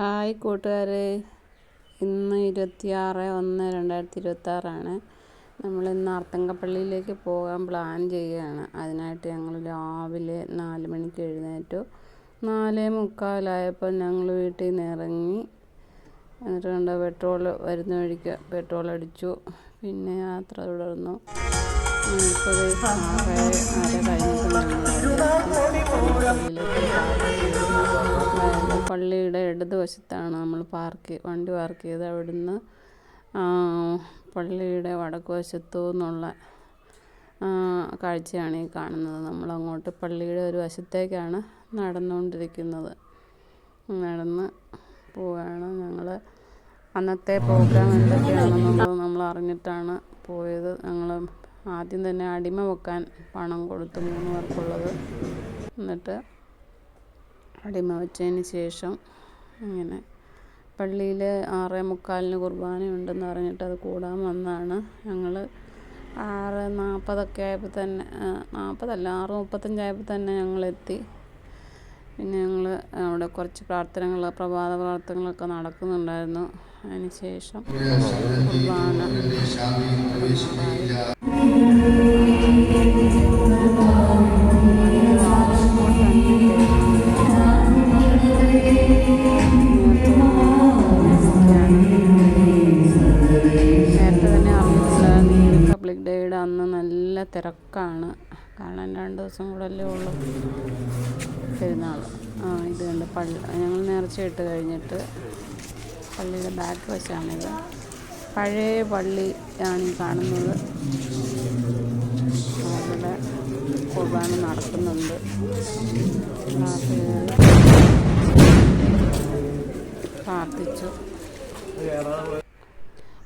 Hi കൂട്ടുകാരെ, ഇന്ന് 26/1/2026 നമ്മളിന്ന് ആർത്തങ്കപ്പള്ളിയിലേക്ക് പോകാൻ പ്ലാൻ ചെയ്യുകയാണ്. അതിനായിട്ട് ഞങ്ങൾ രാവിലെ 4 മണിക്ക് എഴുന്നേറ്റു. 4:45 ഞങ്ങൾ വീട്ടിൽ നിന്ന് ഇറങ്ങി. എന്നിട്ട് കണ്ട പെട്രോൾ വരുന്ന വഴിക്ക് പെട്രോൾ അടിച്ചു. പിന്നെ യാത്ര തുടർന്നു. ഇപ്പോൾ 6:30 പള്ളിയുടെ ഇടതുവശത്താണ് നമ്മൾ വണ്ടി പാർക്ക് ചെയ്ത്. അവിടുന്ന് പള്ളിയുടെ വടക്ക് വശത്തു നിന്നുള്ള കാഴ്ചയാണ് ഈ കാണുന്നത്. നമ്മളങ്ങോട്ട് പള്ളിയുടെ ഒരു വശത്തേക്കാണ് നടന്നുകൊണ്ടിരിക്കുന്നത്. നടന്ന് പോവുകയാണ് ഞങ്ങൾ. അന്നത്തെ പ്രോഗ്രാം എന്തൊക്കെയാണെന്നുള്ളത് നമ്മൾ അറിഞ്ഞിട്ടാണ് പോയത്. ഞങ്ങൾ ആദ്യം തന്നെ അടിമ വെക്കാൻ പണം കൊടുത്തു, 3 പേർക്കുള്ളത്. എന്നിട്ട് അടിമ വെച്ചതിന് ശേഷം ഇങ്ങനെ പള്ളിയിൽ 6:45 കുർബാനയുണ്ടെന്ന് പറഞ്ഞിട്ട് അത് കൂടാൻ വന്നതാണ്. ഞങ്ങൾ 6:40 ആയപ്പോൾ തന്നെ 6:35 ആയപ്പോൾ തന്നെ ഞങ്ങളെത്തി. പിന്നെ ഞങ്ങൾ അവിടെ കുറച്ച് പ്രഭാത പ്രാർത്ഥനകളൊക്കെ നടക്കുന്നുണ്ടായിരുന്നു. അതിന് ശേഷം കുർബാന റിപ്പബ്ലിക് ഡേയുടെ അന്ന് നല്ല തിരക്കാണ്. കാരണം 2 ദിവസം കൂടെ അല്ലേ ഉള്ളൂ പെരുന്നാൾ. ഇത് കണ്ട് ഞങ്ങൾ നേർച്ചയിട്ട് കഴിഞ്ഞിട്ട് പള്ളിയുടെ ബാക്ക് വശമാണിത്. പഴയ പള്ളിയാണ് ഈ കാണുന്നത്. അവിടെ കുർബാന നടക്കുന്നുണ്ട്. പ്രാർത്ഥിച്ചു.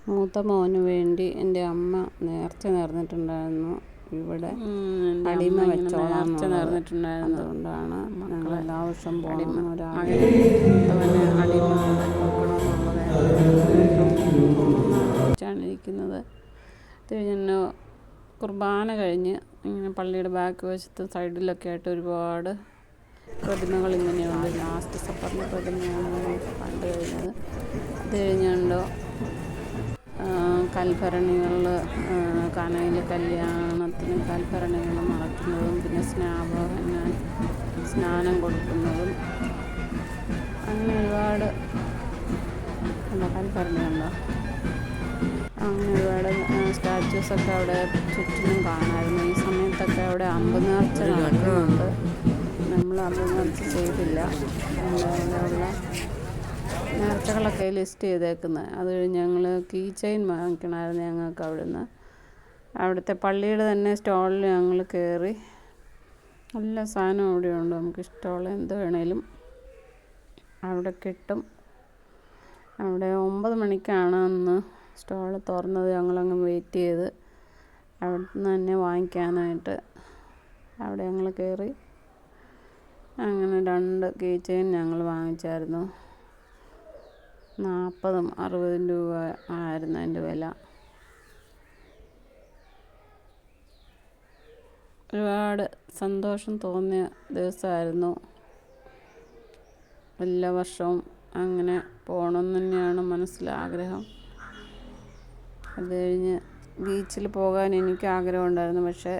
മൂത്ത മോന് വേണ്ടി എൻ്റെ അമ്മ നേർച്ച നേർന്നിട്ടുണ്ടായിരുന്നു. ഇവിടെ അടിമ വെച്ചോളാം നേർന്നിട്ടുണ്ടായിരുന്നു. അതുകൊണ്ടാണ് ഞങ്ങൾ എല്ലാ വർഷവും ഇരിക്കുന്നത്. കഴിഞ്ഞ് കുർബാന കഴിഞ്ഞ് ഇങ്ങനെ പള്ളിയുടെ ബാക്ക് വശത്ത് സൈഡിലൊക്കെ ആയിട്ട് ഒരുപാട് പ്രതിമകൾ ഇങ്ങനെയുണ്ട്. ലാസ്റ്റ് സപ്പറിൻ്റെ പ്രതിമയാണ് കണ്ടു കഴിഞ്ഞത്. അത് കഴിഞ്ഞുണ്ടോ കൽഭരണികൾ, കനയിൽ കല്യാണത്തിന് കൽഭരണികൾ നടത്തുന്നതും പിന്നെ സ്നാനം കൊടുക്കുന്നതും അങ്ങനെ ഒരുപാട് കൽഭരണിയുണ്ടോ, അങ്ങനെ ഒരുപാട് സ്റ്റാച്യൂസൊക്കെ അവിടെ ചുറ്റിനും കാണാമായിരുന്നു. ഈ സമയത്തൊക്കെ അവിടെ അമ്പ് നേർച്ച നടക്കുന്നുണ്ട്. നമ്മൾ അമ്പ് നേർച്ച ചെയ്തില്ല. അതിനുള്ള നേർച്ചകളൊക്കെ ലിസ്റ്റ് ചെയ്തേക്കുന്നത്. അത് കഴിഞ്ഞ് ഞങ്ങൾ കീ ചെയിൻ വാങ്ങിക്കണമായിരുന്നു ഞങ്ങൾക്ക് അവിടുന്ന്. അവിടുത്തെ പള്ളിയുടെ തന്നെ സ്റ്റോളിൽ ഞങ്ങൾ കയറി. നല്ല സാധനം അവിടെയുണ്ട്. നമുക്ക് ഇഷ്ടമുള്ള എന്ത് വേണേലും അവിടെ കിട്ടും. അവിടെ 9 മണിക്കാണ് അന്ന് സ്റ്റോൾ തുറന്നത്. ഞങ്ങളങ്ങ് വെയിറ്റ് ചെയ്ത് അവിടുന്ന് തന്നെ വാങ്ങിക്കാനായിട്ട് അവിടെ ഞങ്ങൾ കയറി. അങ്ങനെ 2 കീ ചെയിൻ ഞങ്ങൾ വാങ്ങിച്ചായിരുന്നു. 40-60 രൂപ ആയിരുന്നു അതിൻ്റെ വില. ഒരുപാട് സന്തോഷം തോന്നിയ ദിവസമായിരുന്നു. എല്ലാ വർഷവും അങ്ങനെ പോകണമെന്ന് തന്നെയാണ് മനസ്സിലാഗ്രഹം. അത് കഴിഞ്ഞ് ബീച്ചിൽ പോകാൻ എനിക്ക് ആഗ്രഹമുണ്ടായിരുന്നു. പക്ഷേ